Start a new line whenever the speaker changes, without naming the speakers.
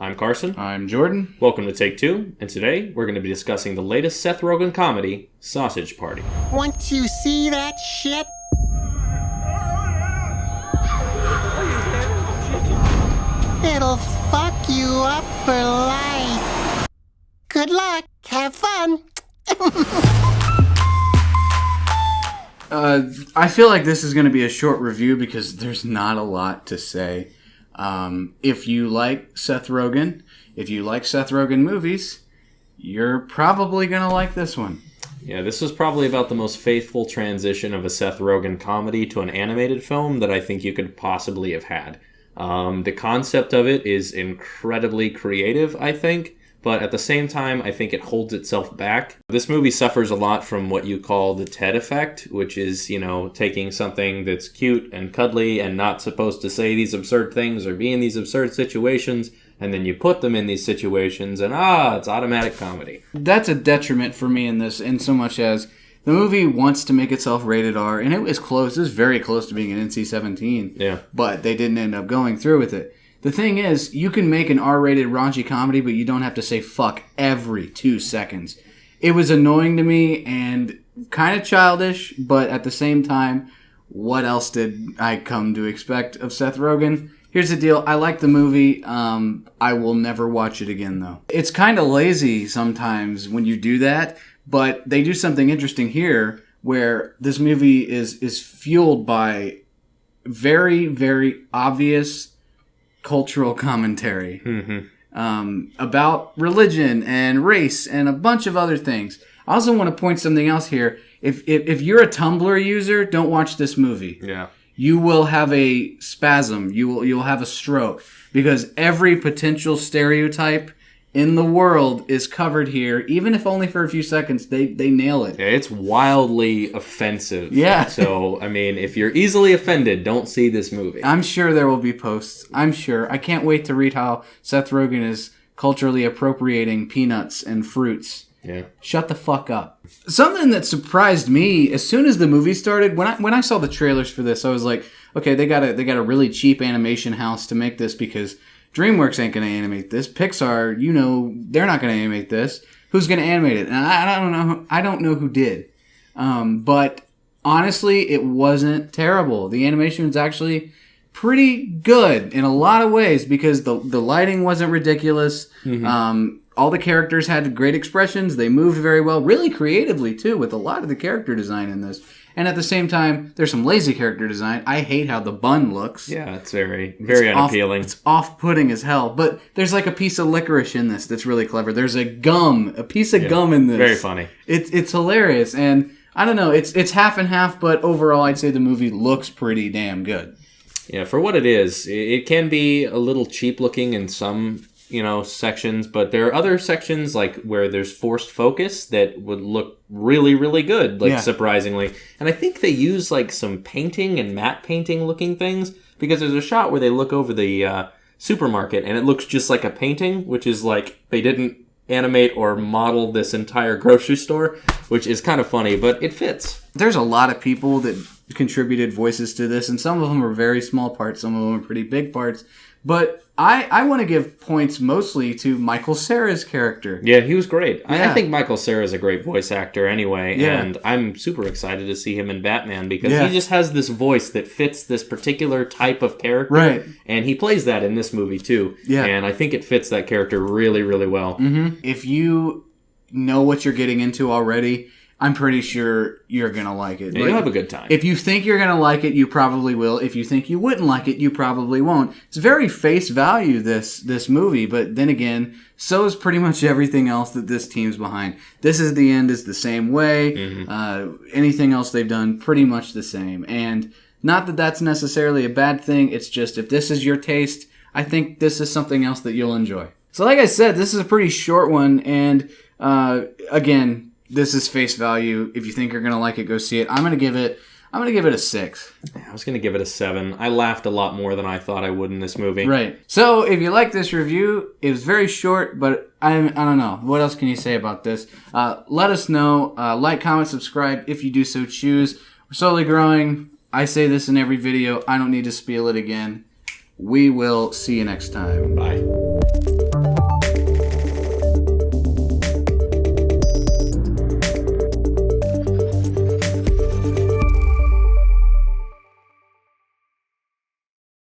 I'm Carson.
I'm Jordan.
Welcome to Take Two, and today we're going to be discussing the latest Seth Rogen comedy, Sausage Party.
Want to see that shit? It'll fuck you up for life. Good luck. Have fun.
I feel like this is going to be a short review because there's not a lot to say. If you like Seth Rogen, movies, you're probably going to like this one.
Yeah, this was probably about the most faithful transition of a Seth Rogen comedy to an animated film that I think you could possibly have had. The concept of it is incredibly creative, I think, but at the same time, I think it holds itself back. This movie suffers a lot from what you call the Ted effect, which is, taking something that's cute and cuddly and not supposed to say these absurd things or be in these absurd situations, and then you put them in these situations and, it's automatic comedy.
That's a detriment for me in this, in so much as the movie wants to make itself rated R, and it was very close to being an NC-17.
Yeah.
But they didn't end up going through with it. The thing is, you can make an R-rated raunchy comedy, but you don't have to say fuck every 2 seconds. It was annoying to me and kind of childish, but at the same time, what else did I come to expect of Seth Rogen? Here's the deal. I like the movie. I will never watch it again, though. It's kind of lazy sometimes when you do that, but they do something interesting here where this movie is fueled by very, very obvious cultural commentary about religion and race and a bunch of other things. I also want to point something else here. If you're a Tumblr user, don't watch this movie.
Yeah.
You will have a spasm. You'll have a stroke because every potential stereotype in the world is covered here, even if only for a few seconds. They nail it.
Yeah, it's wildly offensive.
Yeah.
So, if you're easily offended, don't see this movie.
I'm sure there will be posts. I'm sure. I can't wait to read how Seth Rogen is culturally appropriating peanuts and fruits.
Yeah.
Shut the fuck up. Something that surprised me as soon as the movie started, when I saw the trailers for this, I was like, okay, they got a really cheap animation house to make this because DreamWorks ain't going to animate this. Pixar, they're not going to animate this. Who's going to animate it? And I don't know who did. But honestly, it wasn't terrible. The animation was actually pretty good in a lot of ways because the lighting wasn't ridiculous. All the characters had great expressions. They moved very well, really creatively too, with a lot of the character design in this. And at the same time, there's some lazy character design. I hate how the bun looks.
Yeah, it's very, very unappealing.
It's off-putting as hell. But there's like a piece of licorice in this that's really clever. There's a piece of gum in this.
Very funny.
It's hilarious. And I don't know, it's half and half, but overall I'd say the movie looks pretty damn good.
Yeah, for what it is, it can be a little cheap looking in some sections, but there are other sections like where there's forced focus that would look really, really good, surprisingly. And I think they use like some painting and matte painting looking things because there's a shot where they look over the supermarket and it looks just like a painting, which is like they didn't animate or model this entire grocery store, which is kind of funny, but it fits.
There's a lot of people that contributed voices to this, and some of them are very small parts, some of them are pretty big parts. But I want to give points mostly to Michael Cera's character.
Yeah, he was great.
Yeah.
I think Michael Cera is a great voice actor anyway, and I'm super excited to see him in Batman because he just has this voice that fits this particular type of character.
Right.
And he plays that in this movie too.
Yeah.
And I think it fits that character really, really well.
Mm-hmm. If you know what you're getting into already, I'm pretty sure you're going to like it.
Yeah, you'll have a good time.
If you think you're going to like it, you probably will. If you think you wouldn't like it, you probably won't. It's very face value, this movie, but then again, so is pretty much everything else that this team's behind. This Is the End is the same way. Mm-hmm. Anything else they've done, pretty much the same. And not that that's necessarily a bad thing, it's just if this is your taste, I think this is something else that you'll enjoy. So like I said, this is a pretty short one, and again, this is face value. If you think you're gonna like it, go see it. I'm gonna give it a 6.
I was gonna give it a 7. I laughed a lot more than I thought I would in this movie.
Right. So if you like this review, it was very short, but I don't know. What else can you say about this? Let us know. Like, comment, subscribe if you do so choose. We're slowly growing. I say this in every video. I don't need to spiel it again. We will see you next time.
Bye.